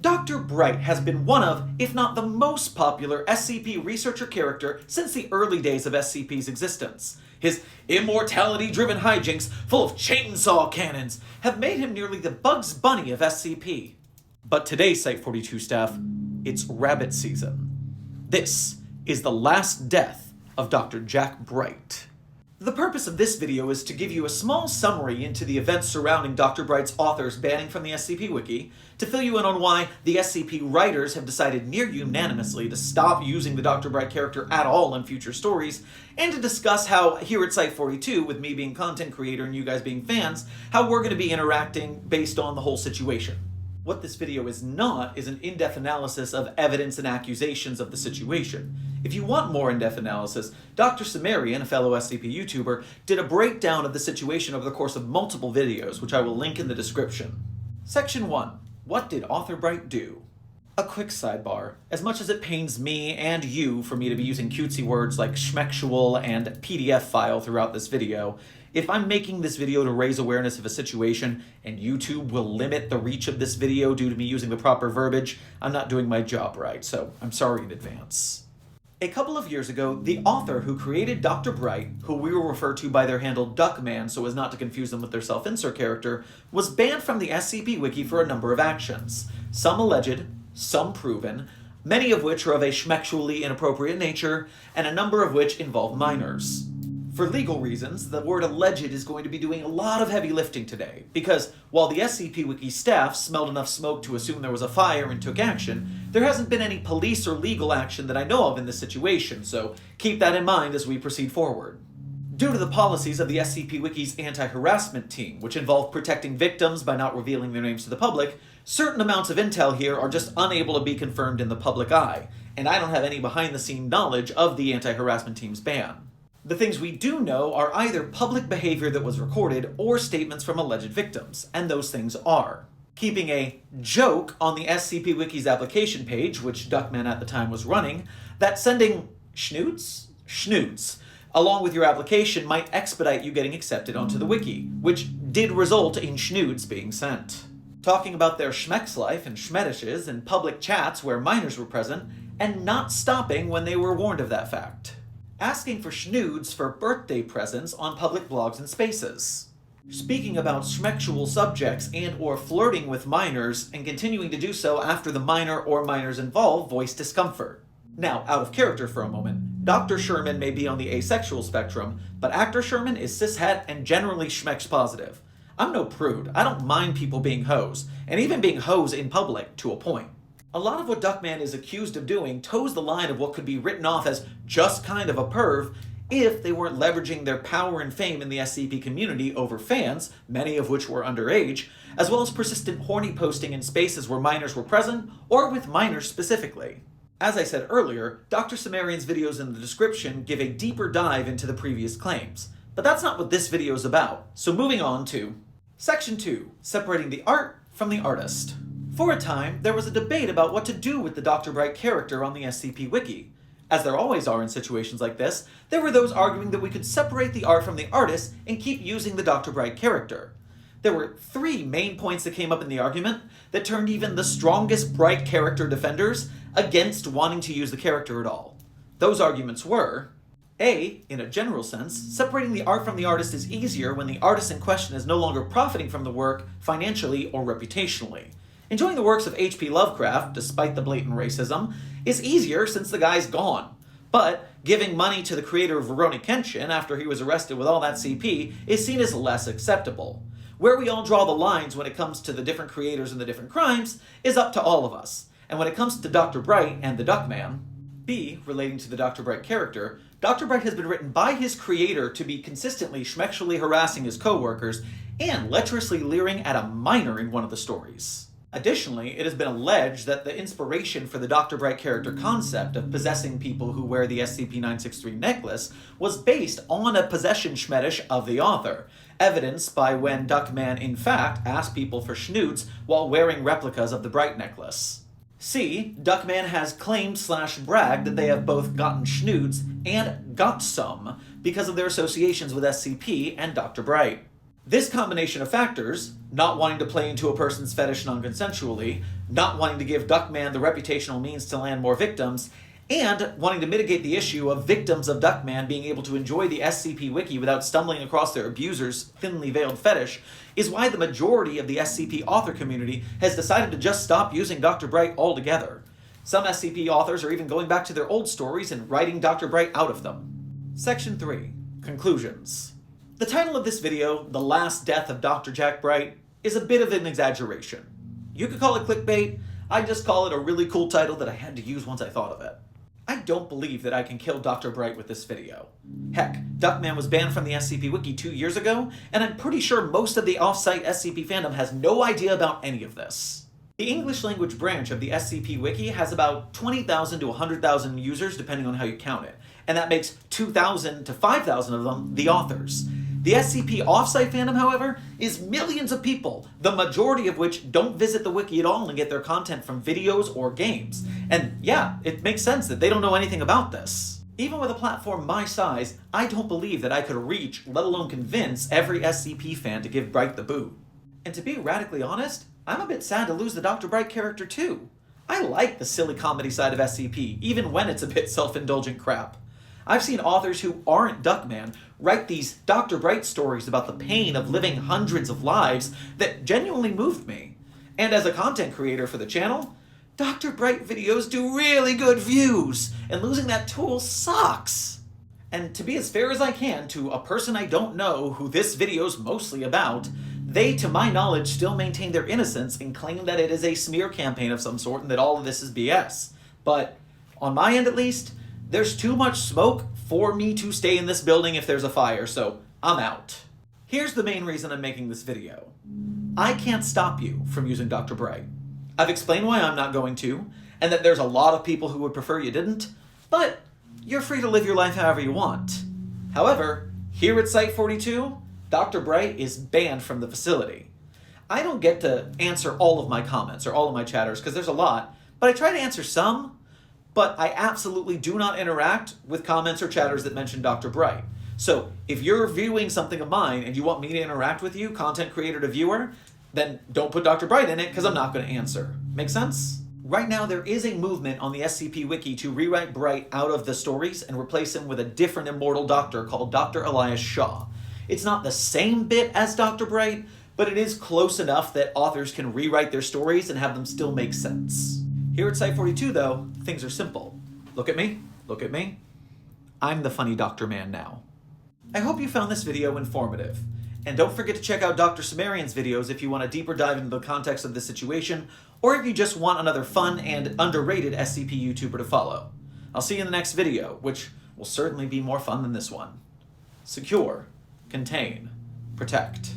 Dr. Bright has been one of, if not the most popular SCP researcher character since the early days of SCP's existence. His immortality-driven hijinks, full of chainsaw cannons, have made him nearly the Bugs Bunny of SCP. But today, Site-42 staff, it's rabbit season. This is the last death of Dr. Jack Bright. The purpose of this video is to give you a small summary into the events surrounding Dr. Bright's author's banning from the SCP Wiki, to fill you in on why the SCP writers have decided near unanimously to stop using the Dr. Bright character at all in future stories, and to discuss how, here at Site-42, with me being content creator and you guys being fans, how we're going to be interacting based on the whole situation. What this video is not is an in-depth analysis of evidence and accusations of the situation. If you want more in-depth analysis, Dr. Cimmerian, a fellow SCP YouTuber, did a breakdown of the situation over the course of multiple videos, which I will link in the description. Section 1. What did Author Bright do? A quick sidebar. As much as it pains me and you for me to be using cutesy words like schmexual and PDF file throughout this video, if I'm making this video to raise awareness of a situation and YouTube will limit the reach of this video due to me using the proper verbiage, I'm not doing my job right, so I'm sorry in advance. A couple of years ago, the author who created Dr. Bright, who we will refer to by their handle Duckman so as not to confuse them with their self-insert character, was banned from the SCP Wiki for a number of actions. Some alleged, some proven, many of which are of a schmexually inappropriate nature, and a number of which involve minors. For legal reasons, the word alleged is going to be doing a lot of heavy lifting today, because while the SCP Wiki staff smelled enough smoke to assume there was a fire and took action, there hasn't been any police or legal action that I know of in this situation, so keep that in mind as we proceed forward. Due to the policies of the SCP Wiki's anti-harassment team, which involve protecting victims by not revealing their names to the public, certain amounts of intel here are just unable to be confirmed in the public eye, and I don't have any behind-the-scene knowledge of the anti-harassment team's ban. The things we do know are either public behavior that was recorded or statements from alleged victims, and those things are keeping a joke on the SCP Wiki's application page, which Duckman at the time was running, that sending schnoots along with your application might expedite you getting accepted onto the wiki, which did result in schnoots being sent. Talking about their schmex life and schmedishes in public chats where minors were present, and not stopping when they were warned of that fact. Asking for schnoods for birthday presents on public blogs and spaces. Speaking about schmexual subjects and or flirting with minors and continuing to do so after the minor or minors involved voice discomfort. Now, out of character for a moment, Dr. Sherman may be on the asexual spectrum, but Actor Sherman is cishet and generally schmex positive. I'm no prude. I don't mind people being hoes, and even being hoes in public to a point. A lot of what Duckman is accused of doing toes the line of what could be written off as just kind of a perv if they weren't leveraging their power and fame in the SCP community over fans, many of which were underage, as well as persistent horny posting in spaces where minors were present, or with minors specifically. As I said earlier, Dr. Cimmerian's videos in the description give a deeper dive into the previous claims, but that's not what this video is about, so moving on to Section 2, Separating the Art from the Artist. For a time, there was a debate about what to do with the Dr. Bright character on the SCP Wiki. As there always are in situations like this, there were those arguing that we could separate the art from the artist and keep using the Dr. Bright character. There were three main points that came up in the argument that turned even the strongest Bright character defenders against wanting to use the character at all. Those arguments were: A, in a general sense, separating the art from the artist is easier when the artist in question is no longer profiting from the work financially or reputationally. Enjoying the works of H.P. Lovecraft, despite the blatant racism, is easier since the guy's gone. But giving money to the creator of Rurouni Kenshin after he was arrested with all that CP is seen as less acceptable. Where we all draw the lines when it comes to the different creators and the different crimes is up to all of us. And when it comes to Dr. Bright and the Duckman, B, relating to the Dr. Bright character, Dr. Bright has been written by his creator to be consistently schmexually harassing his co-workers and lecherously leering at a minor in one of the stories. Additionally, it has been alleged that the inspiration for the Dr. Bright character concept of possessing people who wear the SCP-963 necklace was based on a possession schmedish of the author, evidenced by when Duckman in fact asked people for schnoots while wearing replicas of the Bright necklace. C, Duckman has claimed/bragged that they have both gotten schnoots and got some because of their associations with SCP and Dr. Bright. This combination of factors, not wanting to play into a person's fetish non-consensually, not wanting to give Duckman the reputational means to land more victims, and wanting to mitigate the issue of victims of Duckman being able to enjoy the SCP Wiki without stumbling across their abuser's thinly veiled fetish, is why the majority of the SCP author community has decided to just stop using Dr. Bright altogether. Some SCP authors are even going back to their old stories and writing Dr. Bright out of them. Section 3. Conclusions. The title of this video, The Last Death of Dr. Jack Bright, is a bit of an exaggeration. You could call it clickbait. I just call it a really cool title that I had to use once I thought of it. I don't believe that I can kill Dr. Bright with this video. Heck, Duckman was banned from the SCP Wiki 2 years ago, and I'm pretty sure most of the off-site SCP fandom has no idea about any of this. The English language branch of the SCP Wiki has about 20,000 to 100,000 users depending on how you count it, and that makes 2,000 to 5,000 of them the authors. The SCP off-site fandom, however, is millions of people, the majority of which don't visit the wiki at all and get their content from videos or games. And yeah, it makes sense that they don't know anything about this. Even with a platform my size, I don't believe that I could reach, let alone convince, every SCP fan to give Bright the boot. And to be radically honest, I'm a bit sad to lose the Dr. Bright character too. I like the silly comedy side of SCP, even when it's a bit self-indulgent crap. I've seen authors who aren't Duckman write these Dr. Bright stories about the pain of living hundreds of lives that genuinely moved me. And as a content creator for the channel, Dr. Bright videos do really good views, and losing that tool sucks. And to be as fair as I can to a person I don't know who this video's mostly about, they, to my knowledge, still maintain their innocence and claim that it is a smear campaign of some sort and that all of this is BS. But, on my end at least, there's too much smoke for me to stay in this building if there's a fire, so I'm out. Here's the main reason I'm making this video. I can't stop you from using Dr. Bright. I've explained why I'm not going to, and that there's a lot of people who would prefer you didn't, but you're free to live your life however you want. However, here at Site42, Dr. Bright is banned from the facility. I don't get to answer all of my comments or all of my chatters because there's a lot, but I try to answer some. But I absolutely do not interact with comments or chatters that mention Dr. Bright. So if you're viewing something of mine and you want me to interact with you, content creator to viewer, then don't put Dr. Bright in it because I'm not going to answer. Make sense? Right now there is a movement on the SCP Wiki to rewrite Bright out of the stories and replace him with a different immortal doctor called Dr. Elias Shaw. It's not the same bit as Dr. Bright, but it is close enough that authors can rewrite their stories and have them still make sense. Here at Site42, though, things are simple. Look at me. Look at me. I'm the funny Dr. Man now. I hope you found this video informative. And don't forget to check out Dr. Cimmerian's videos if you want a deeper dive into the context of this situation, or if you just want another fun and underrated SCP YouTuber to follow. I'll see you in the next video, which will certainly be more fun than this one. Secure, contain, protect.